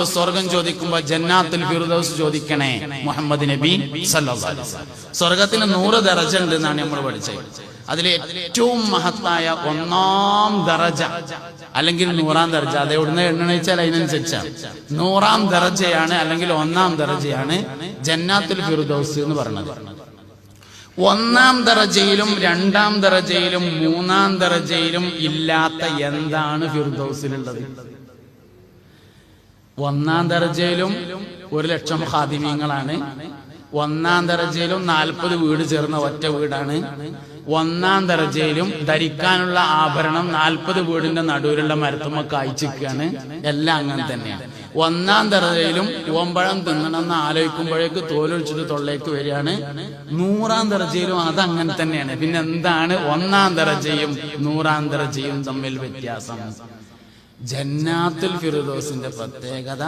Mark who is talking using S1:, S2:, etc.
S1: അള്ളാഹുവിനോട് സ്വർഗം ചോദിക്കുമ്പോൾ ജന്നാത്തുൽ ഫിർദൗസ് ചോദിക്കണേ മുഹമ്മദ് നബി സല്ലല്ലാഹു അലൈഹി വസല്ലം. സ്വർഗത്തിന് 100 ദറജ ഉണ്ട് എന്നാണ് നമ്മൾ പഠിച്ചത്. അതിലെ ഏറ്റവും മഹത്തായ 1-ാം ദറജ അല്ലെങ്കിൽ 100-ാം ദറജ, അത് എവിടുന്ന് എണ്ണണിച്ചാൽ അതിനനുസരിച്ചാണ്. 100-ാം ദറജയാണ് അല്ലെങ്കിൽ 1-ാം ദറജയാണ് ജന്നാത്തുൽ ഫിർദൗസ് എന്ന് പറയുന്നത്. 1-ാം ദറജയിലും 2-ാം ദറജയിലും 3-ാം ദറജയിലും ഇല്ലാത്ത എന്താണ് ഫിർദൗസിലുള്ളത്? 1-ാം ദറജയിലും 1,00,000 ഖാദിമീങ്ങളാണ്. 1-ാം ദറജയിലും 40 വീട് ചേർന്ന ഒറ്റ വീടാണ്. 1-ാം ദറജയിലും ധരിക്കാനുള്ള ആഭരണം 40 വീടിന്റെ നടുവിലുള്ള മരത്തുമ്മ കായ്ച്ചിരിക്കുകയാണ്. എല്ലാം അങ്ങനെ തന്നെയാണ്. 1-ാം ദറജയിലും ഓമ്പഴം തിന്നണമെന്ന് ആലോചിക്കുമ്പോഴേക്ക് തോലൊഴിച്ചിട്ട് തൊള്ളേക്ക് വരികയാണ്. 100-ാം ദറജയിലും അതങ്ങനെ തന്നെയാണ്. പിന്നെ എന്താണ് 1-ാം ദറജയും 100-ാം ദറജയും തമ്മിൽ വ്യത്യാസം? ജന്നാത്തുൽ ഫിർദൗസിന്റെ പ്രത്യേകത